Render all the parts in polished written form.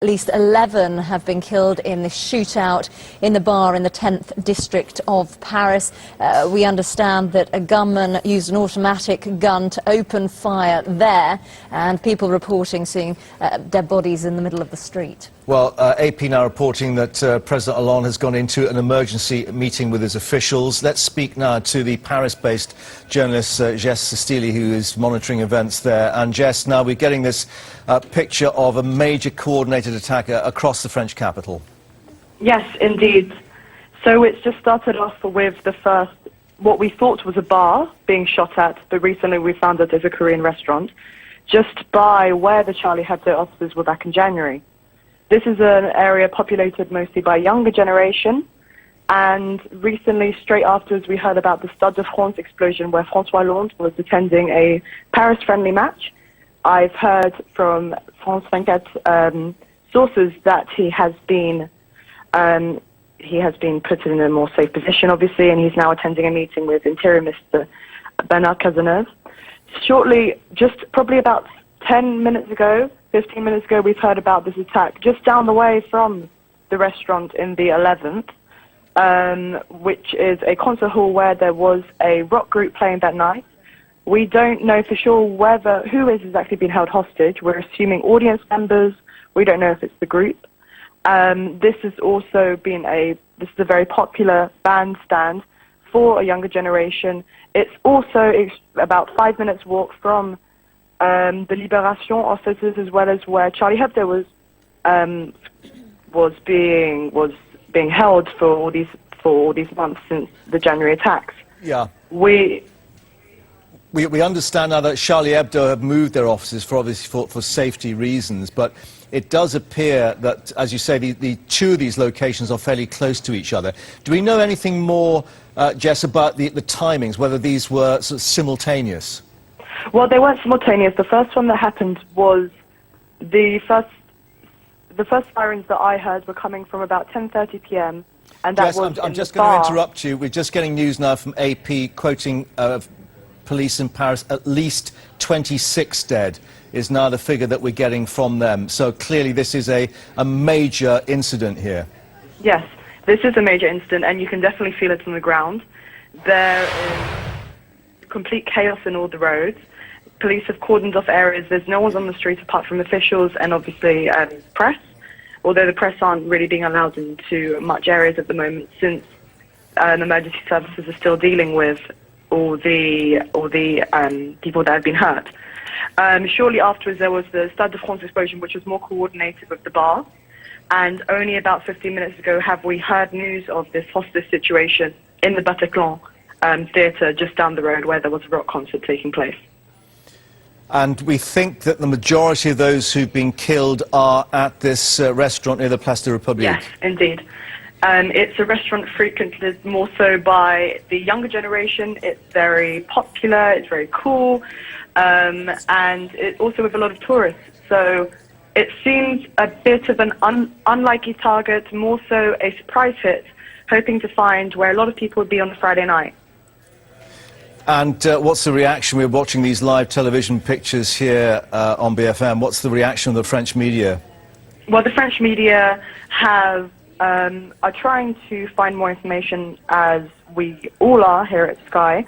At least 11 have been killed in the shootout in the bar in the 10th district of Paris. We understand that a gunman used an automatic gun to open fire there, and people reporting seeing dead bodies in the middle of the street. Well, AP now reporting that President Hollande has gone into an emergency meeting with his officials. Let's speak now to the Paris-based journalist Jess Sestili, who is monitoring events there. And Jess, now we're getting this picture of a major coordinated attack across the French capital. Yes, indeed. So it's just started off with the first, what we thought was a bar being shot at, but recently we found that there's a Korean restaurant just by where the Charlie Hebdo officers were back in January. This is an area populated mostly by younger generation, and recently, straight afterwards, we heard about the Stade de France explosion where François Hollande was attending a Paris-friendly match. I've heard from France 24 sources that he has been put in a more safe position, obviously, and he's now attending a meeting with Interior Minister Bernard Cazeneuve. Shortly, just probably about 10 minutes ago, 15 minutes ago, we've heard about this attack just down the way from the restaurant in the 11th, which is a concert hall where there was a rock group playing that night. We don't know for sure who is exactly being held hostage. We're assuming audience members. We don't know if it's the group. This has also been a very popular bandstand for a younger generation. It's also about 5 minutes walk from the Libération offices, as well as where Charlie Hebdo was being held for all these months since the January attacks. Yeah. We understand now that Charlie Hebdo have moved their offices for safety reasons, but it does appear that, as you say, the two of these locations are fairly close to each other. Do we know anything more, Jess, about the timings, whether these were sort of simultaneous? Well, they weren't simultaneous. The first one that happened was the first sirens that I heard were coming from about 10:30 p.m. and that was I'm just going to interrupt you. We're just getting news now from AP quoting police in Paris. At least 26 dead is now the figure that we're getting from them. So clearly this is a major incident here. Yes, this is a major incident, and you can definitely feel it on the ground. There is complete chaos in all the roads. Police have cordoned off areas. There's no one on the street apart from officials and obviously press, although the press aren't really being allowed into much areas at the moment, since emergency services are still dealing with all the people that have been hurt. Shortly afterwards, there was the Stade de France explosion, which was more coordinated with the bar, and only about 15 minutes ago have we heard news of this hostage situation in the Bataclan theatre just down the road, where there was a rock concert taking place. And we think that the majority of those who've been killed are at this restaurant near the Place de la République. Yes, indeed. It's a restaurant frequented more so by the younger generation. It's very popular, it's very cool, and it's also with a lot of tourists. So it seems a bit of an unlikely target, more so a surprise hit, hoping to find where a lot of people would be on a Friday night. And what's the reaction? We're watching these live television pictures here on BFM. What's the reaction of the French media? Well, the French media are trying to find more information, as we all are here at Sky.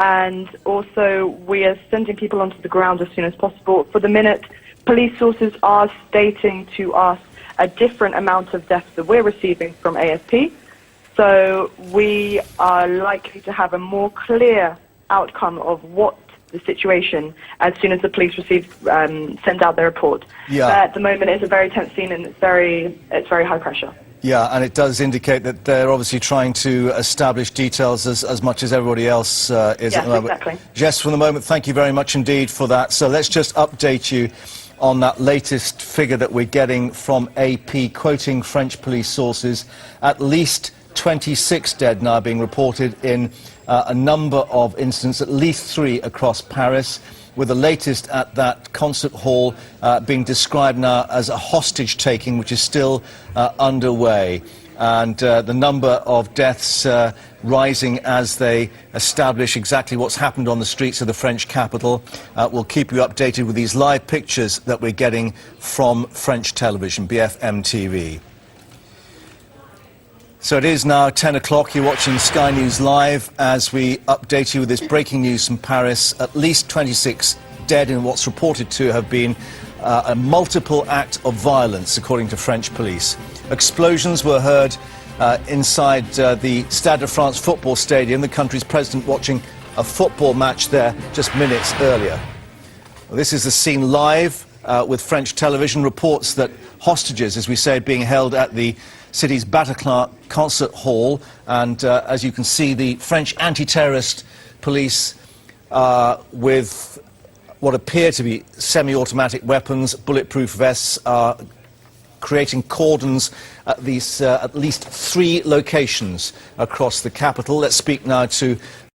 And also, we are sending people onto the ground as soon as possible. For the minute, police sources are stating to us a different amount of deaths that we're receiving from AFP. So we are likely to have a more clear outcome of what the situation as soon as the police send out their report. Yeah. At the moment, it's a very tense scene, and it's very high pressure. Yeah, and it does indicate that they're obviously trying to establish details as much as everybody else is yes, at the moment. Exactly. Jess, for the moment, thank you very much indeed for that. So let's just update you on that latest figure that we're getting from AP, quoting French police sources. At least 26 dead now being reported in a number of incidents, at least 3 across Paris, with the latest at that concert hall being described now as a hostage-taking, which is still underway. and the number of deaths rising as they establish exactly what's happened on the streets of the French capital. We'll keep you updated with these live pictures that we're getting from French television, BFM TV. So it is now 10 o'clock. You're watching Sky News Live as we update you with this breaking news from Paris. At least 26 dead in what's reported to have been a multiple act of violence, according to French police. Explosions were heard inside the Stade de France football stadium, the country's president watching a football match there just minutes earlier. Well, this is the scene live with French television. Reports that hostages, as we say, being held at the city's Bataclan concert hall, and as you can see, the French anti-terrorist police with what appear to be semi-automatic weapons, bulletproof vests, are creating cordons at these at least 3 locations across the capital. Let's speak now to